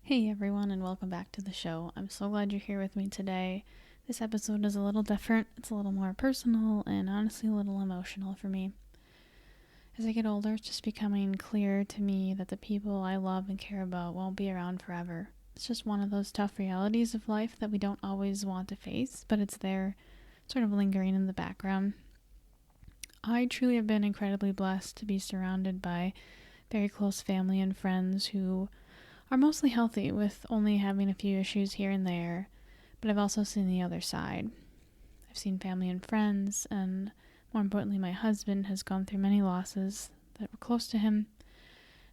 Hey everyone, and welcome back to the show. I'm so glad you're here with me today. This episode is a little different, it's a little more personal, and honestly a little emotional for me. As I get older, it's just becoming clear to me that the people I love and care about won't be around forever. It's just one of those tough realities of life that we don't always want to face, but it's there, sort of lingering in the background. I truly have been incredibly blessed to be surrounded by very close family and friends who are mostly healthy, with only having a few issues here and there, but I've also seen the other side. I've seen family and friends, and more importantly, my husband has gone through many losses that were close to him,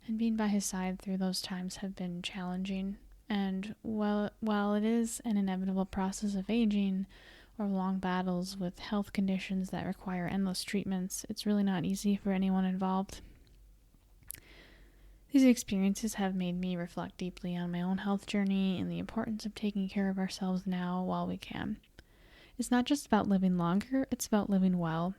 and being by his side through those times have been challenging. And while it is an inevitable process of aging or long battles with health conditions that require endless treatments, it's really not easy for anyone involved. These experiences have made me reflect deeply on my own health journey and the importance of taking care of ourselves now while we can. It's not just about living longer, it's about living well.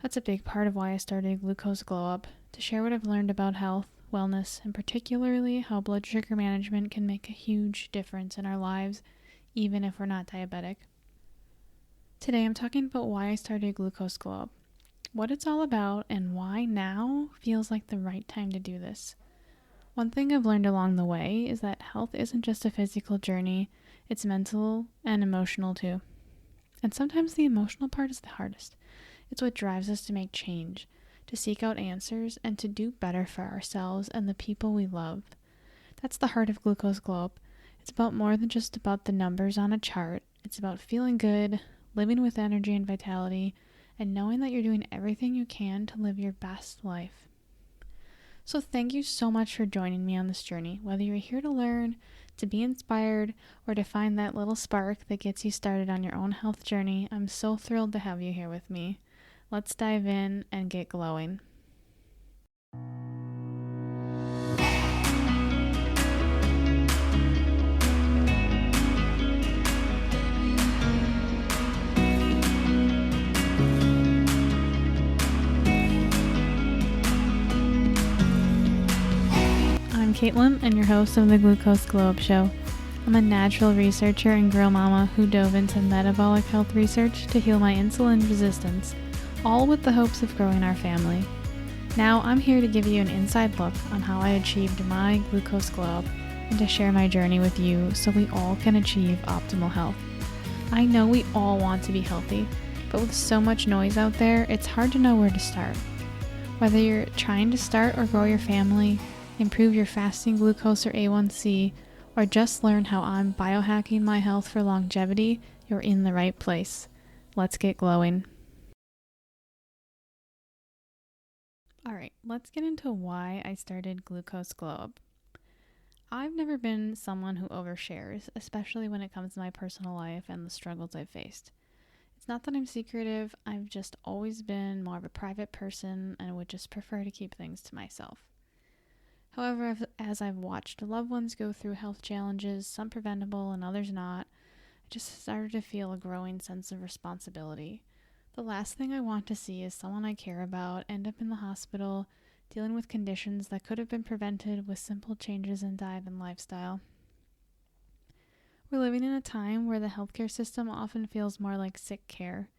That's a big part of why I started Glucose Glow Up, to share what I've learned about health, wellness, and particularly how blood sugar management can make a huge difference in our lives, even if we're not diabetic. Today I'm talking about why I started Glucose Glow Up, what it's all about, and why now feels like the right time to do this. One thing I've learned along the way is that health isn't just a physical journey, it's mental and emotional too. And sometimes the emotional part is the hardest. It's what drives us to make change, to seek out answers, and to do better for ourselves and the people we love. That's the heart of Glucose Glow Up. It's about more than just about the numbers on a chart. It's about feeling good, living with energy and vitality, and knowing that you're doing everything you can to live your best life. So thank you so much for joining me on this journey, whether you're here to learn, to be inspired, or to find that little spark that gets you started on your own health journey. I'm so thrilled to have you here with me. Let's dive in and get glowing. I'm Caitlin, and your host of the Glucose Glow Up Show. I'm a natural researcher and girl mama who dove into metabolic health research to heal my insulin resistance, all with the hopes of growing our family. Now I'm here to give you an inside look on how I achieved my Glucose Glow Up and to share my journey with you so we all can achieve optimal health. I know we all want to be healthy, but with so much noise out there, it's hard to know where to start. Whether you're trying to start or grow your family, improve your fasting glucose or A1C, or just learn how I'm biohacking my health for longevity, you're in the right place. Let's get glowing. Alright, let's get into why I started Glucose Glow Up. I've never been someone who overshares, especially when it comes to my personal life and the struggles I've faced. It's not that I'm secretive, I've just always been more of a private person and would just prefer to keep things to myself. However, as I've watched loved ones go through health challenges, some preventable and others not, I just started to feel a growing sense of responsibility. The last thing I want to see is someone I care about end up in the hospital, dealing with conditions that could have been prevented with simple changes in diet and lifestyle. We're living in a time where the healthcare system often feels more like sick care.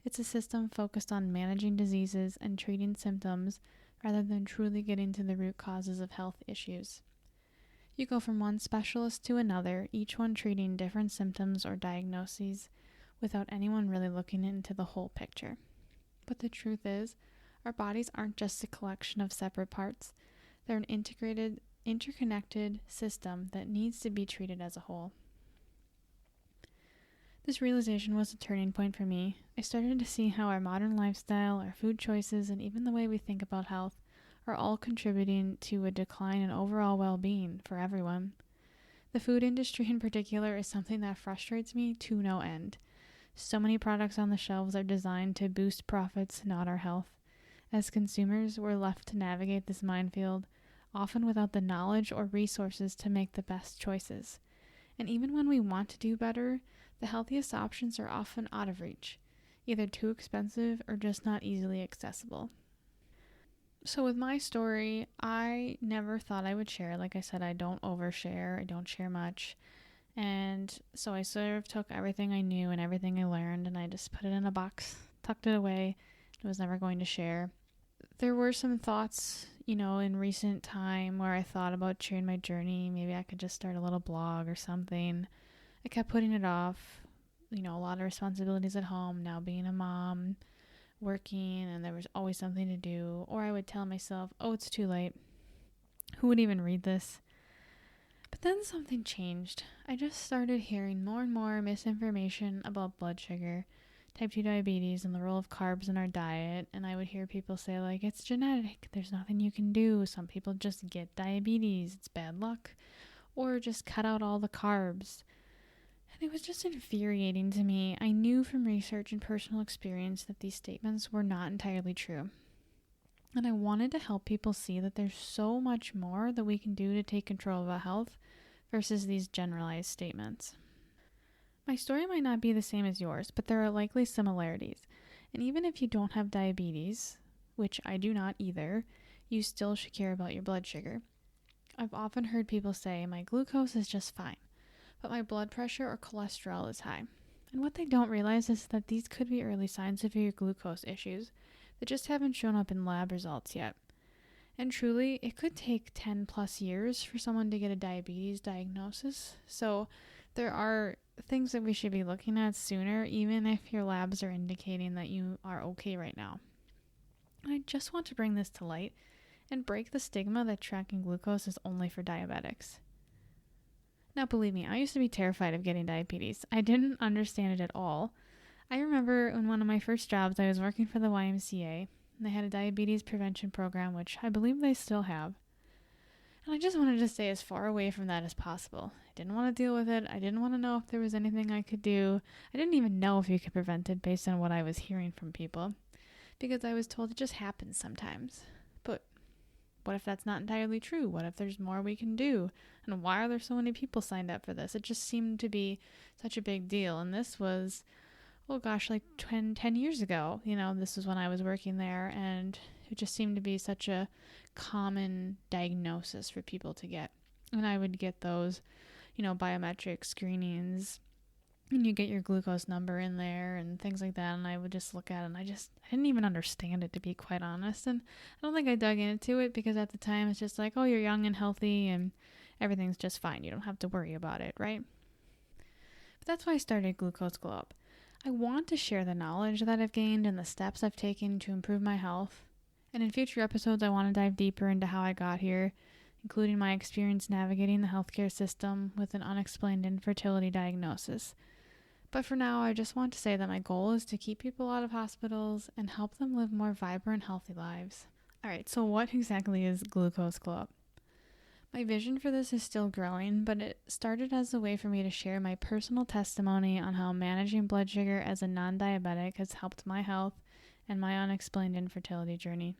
It's a system focused on managing diseases and treating symptoms rather than truly getting to the root causes of health issues. You go from one specialist to another, each one treating different symptoms or diagnoses without anyone really looking into the whole picture. But the truth is, our bodies aren't just a collection of separate parts. They're an integrated, interconnected system that needs to be treated as a whole. This realization was a turning point for me. I started to see how our modern lifestyle, our food choices, and even the way we think about health are all contributing to a decline in overall well-being for everyone. The food industry in particular is something that frustrates me to no end. So many products on the shelves are designed to boost profits, not our health. As consumers, we're left to navigate this minefield, often without the knowledge or resources to make the best choices. And even when we want to do better, the healthiest options are often out of reach, either too expensive or just not easily accessible. So with my story, I never thought I would share. Like I said, I don't overshare. I don't share much. And so I sort of took everything I knew and everything I learned and I just put it in a box, tucked it away. I was never going to share. There were some thoughts, in recent time where I thought about sharing my journey. Maybe I could just start a little blog or something. I kept putting it off. A lot of responsibilities at home, now being a mom, working, and there was always something to do. Or I would tell myself, oh, it's too late. Who would even read this? But then something changed. I just started hearing more and more misinformation about blood sugar, type 2 diabetes, and the role of carbs in our diet. And I would hear people say, like, it's genetic. There's nothing you can do. Some people just get diabetes. It's bad luck. Or just cut out all the carbs. And it was just infuriating to me. I knew from research and personal experience that these statements were not entirely true. And I wanted to help people see that there's so much more that we can do to take control of our health versus these generalized statements. My story might not be the same as yours, but there are likely similarities. And even if you don't have diabetes, which I do not either, you still should care about your blood sugar. I've often heard people say, my glucose is just fine, but my blood pressure or cholesterol is high. And what they don't realize is that these could be early signs of your glucose issues that just haven't shown up in lab results yet. And truly, it could take 10 plus years for someone to get a diabetes diagnosis. So there are things that we should be looking at sooner, even if your labs are indicating that you are okay right now. And I just want to bring this to light and break the stigma that tracking glucose is only for diabetics. Now, believe me, I used to be terrified of getting diabetes. I didn't understand it at all. I remember in one of my first jobs, I was working for the YMCA, and they had a diabetes prevention program, which I believe they still have. And I just wanted to stay as far away from that as possible. I didn't want to deal with it. I didn't want to know if there was anything I could do. I didn't even know if you could prevent it based on what I was hearing from people, because I was told it just happens sometimes. But what if that's not entirely true? What if there's more we can do? And why are there so many people signed up for this? It just seemed to be such a big deal. And this was, like 10 years ago. This was when I was working there, and it just seemed to be such a common diagnosis for people to get. And I would get those, biometric screenings, and you get your glucose number in there and things like that. And I would just look at it, and I didn't even understand it, to be quite honest. And I don't think I dug into it, because at the time it's just like, oh, you're young and healthy and everything's just fine. You don't have to worry about it, right? But that's why I started Glucose Glow Up. I want to share the knowledge that I've gained and the steps I've taken to improve my health. And in future episodes, I want to dive deeper into how I got here, including my experience navigating the healthcare system with an unexplained infertility diagnosis. But for now, I just want to say that my goal is to keep people out of hospitals and help them live more vibrant, healthy lives. Alright, so what exactly is Glucose Glow Up? My vision for this is still growing, but it started as a way for me to share my personal testimony on how managing blood sugar as a non-diabetic has helped my health and my unexplained infertility journey.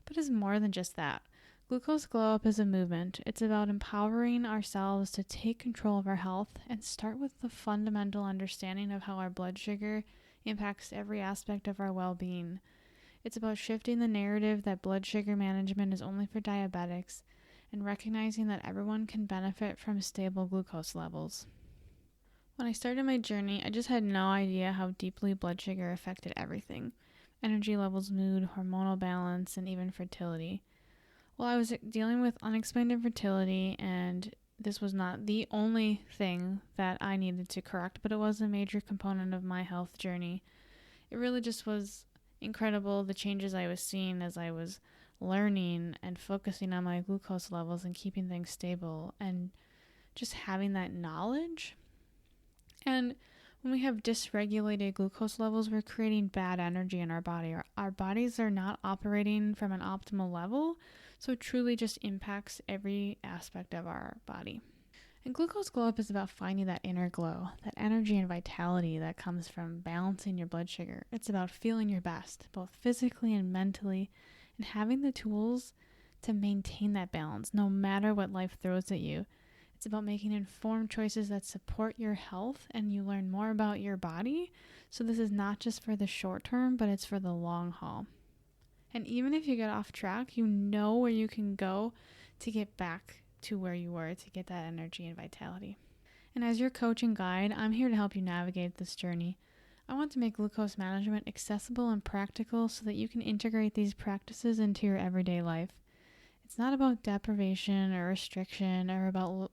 But it's more than just that. Glucose Glow Up is a movement. It's about empowering ourselves to take control of our health and start with the fundamental understanding of how our blood sugar impacts every aspect of our well-being. It's about shifting the narrative that blood sugar management is only for diabetics, and recognizing that everyone can benefit from stable glucose levels. When I started my journey, I just had no idea how deeply blood sugar affected everything: energy levels, mood, hormonal balance, and even fertility. Well, I was dealing with unexplained infertility, and this was not the only thing that I needed to correct, but it was a major component of my health journey. It really just was incredible, the changes I was seeing as I was learning and focusing on my glucose levels and keeping things stable and just having that knowledge. And when we have dysregulated glucose levels, we're creating bad energy in our body. Our bodies are not operating from an optimal level, so it truly just impacts every aspect of our body. And Glucose Glow Up is about finding that inner glow, that energy and vitality that comes from balancing your blood sugar. It's about feeling your best, both physically and mentally, and having the tools to maintain that balance no matter what life throws at you. It's about making informed choices that support your health, and you learn more about your body. So this is not just for the short term, but it's for the long haul. And even if you get off track, you know where you can go to get back to where you were, to get that energy and vitality. And as your coach and guide, I'm here to help you navigate this journey. I want to make glucose management accessible and practical so that you can integrate these practices into your everyday life. It's not about deprivation or restriction,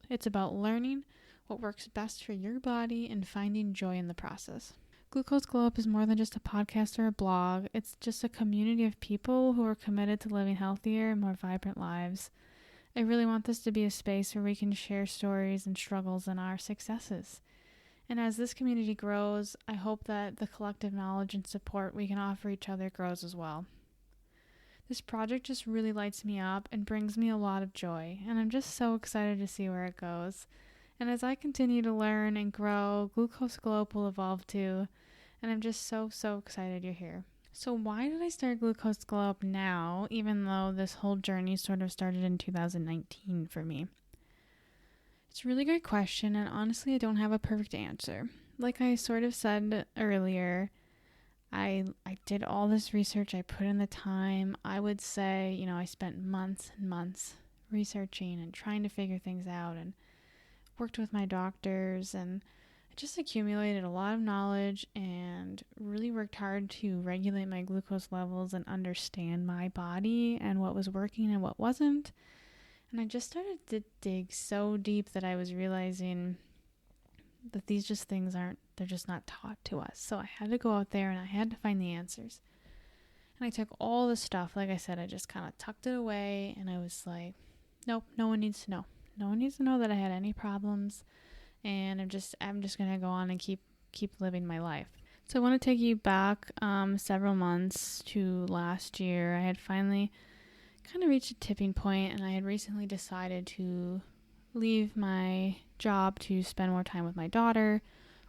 it's about learning what works best for your body and finding joy in the process. Glucose Glow Up is more than just a podcast or a blog. It's just a community of people who are committed to living healthier and more vibrant lives. I really want this to be a space where we can share stories and struggles and our successes. And as this community grows, I hope that the collective knowledge and support we can offer each other grows as well. This project just really lights me up and brings me a lot of joy, and I'm just so excited to see where it goes. And as I continue to learn and grow, Glucose Glow Up will evolve too, and I'm just so excited you're here. So why did I start Glucose Glow Up now, even though this whole journey sort of started in 2019 for me? It's a really great question, and honestly, I don't have a perfect answer. Like I sort of said earlier, I did all this research, I put in the time. I would say, I spent months and months researching and trying to figure things out and worked with my doctors, and I just accumulated a lot of knowledge and really worked hard to regulate my glucose levels and understand my body and what was working and what wasn't. And I just started to dig so deep that I was realizing that these just things they're just not taught to us. So I had to go out there and I had to find the answers. And I took all the stuff, like I said, I just kind of tucked it away, and I was like, nope, no one needs to know. No one needs to know that I had any problems, and I'm just going to go on and keep living my life. So I want to take you back several months to last year. I had finally kind of reached a tipping point, and I had recently decided to leave my job to spend more time with my daughter,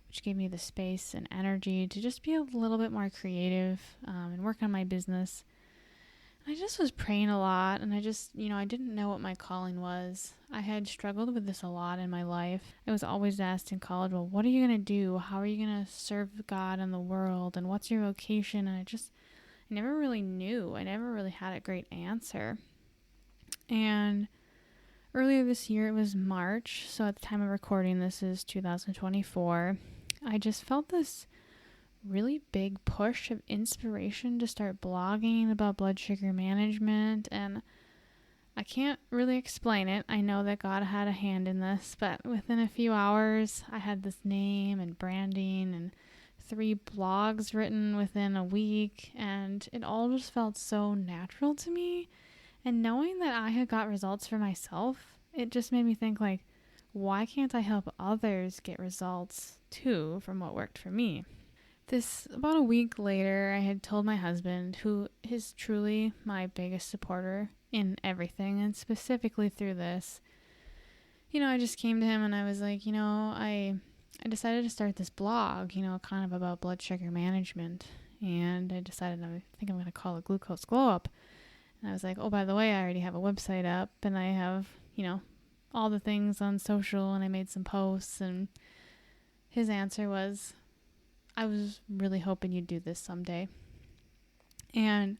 which gave me the space and energy to just be a little bit more creative and work on my business. And I just was praying a lot, and I just, I didn't know what my calling was. I had struggled with this a lot in my life. I was always asked in college, well, what are you going to do? How are you going to serve God and the world? And what's your vocation? And I never really knew. I never really had a great answer. And earlier this year, it was March, so at the time of recording, this is 2024, I just felt this really big push of inspiration to start blogging about blood sugar management, and I can't really explain it. I know that God had a hand in this, but within a few hours, I had this name and branding and 3 blogs written within a week, and it all just felt so natural to me. And knowing that I had got results for myself, it just made me think, like, why can't I help others get results too from what worked for me? About a week later, I had told my husband, who is truly my biggest supporter in everything, and specifically through this. I just came to him and I was like, I decided to start this blog, kind of about blood sugar management. And I decided, I think I'm going to call it Glucose Glow Up. And I was like, oh, by the way, I already have a website up, and I have, all the things on social, and I made some posts. And his answer was, I was really hoping you'd do this someday. And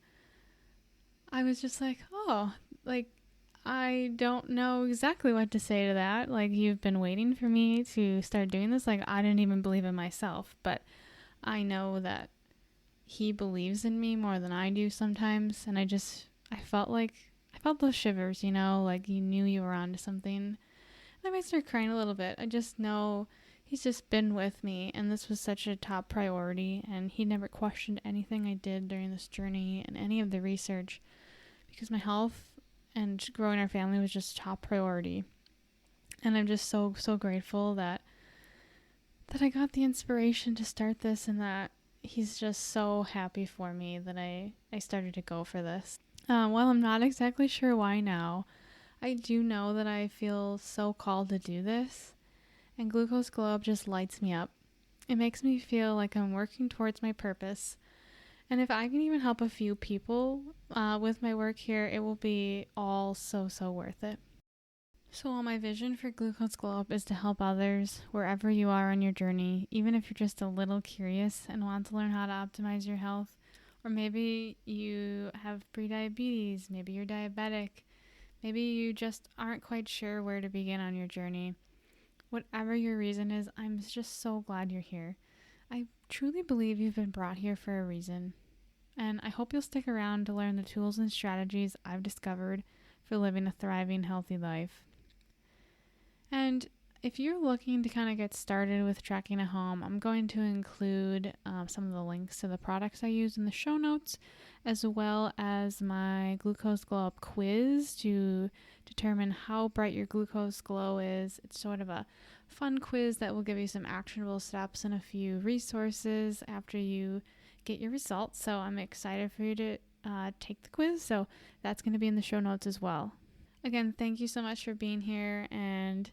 I was just like, oh, like, I don't know exactly what to say to that. Like, you've been waiting for me to start doing this. Like, I didn't even believe in myself, but I know that he believes in me more than I do sometimes. And I felt those shivers, like you knew you were onto something. And I might start crying a little bit. I just know he's just been with me, and this was such a top priority, and he never questioned anything I did during this journey and any of the research, because my health and growing our family was just top priority. And I'm just so grateful that I got the inspiration to start this, and that he's just so happy for me that I started to go for this. While I'm not exactly sure why now, I do know that I feel so called to do this, and Glucose Glow Up just lights me up. It makes me feel like I'm working towards my purpose, and if I can even help a few people with my work here, it will be all so worth it. So while my vision for Glucose Glow Up is to help others wherever you are on your journey, even if you're just a little curious and want to learn how to optimize your health, Or maybe you have prediabetes, maybe you're diabetic, maybe you just aren't quite sure where to begin on your journey. Whatever your reason is, I'm just so glad you're here. I truly believe you've been brought here for a reason, and I hope you'll stick around to learn the tools and strategies I've discovered for living a thriving, healthy life. And if you're looking to kind of get started with tracking at home, I'm going to include some of the links to the products I use in the show notes, as well as my glucose glow up quiz to determine how bright your glucose glow is. It's sort of a fun quiz that will give you some actionable steps and a few resources after you get your results. So I'm excited for you to take the quiz. So that's going to be in the show notes as well. Again, thank you so much for being here, and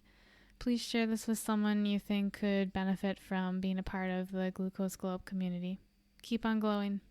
please share this with someone you think could benefit from being a part of the Glucose Glow Up community. Keep on glowing.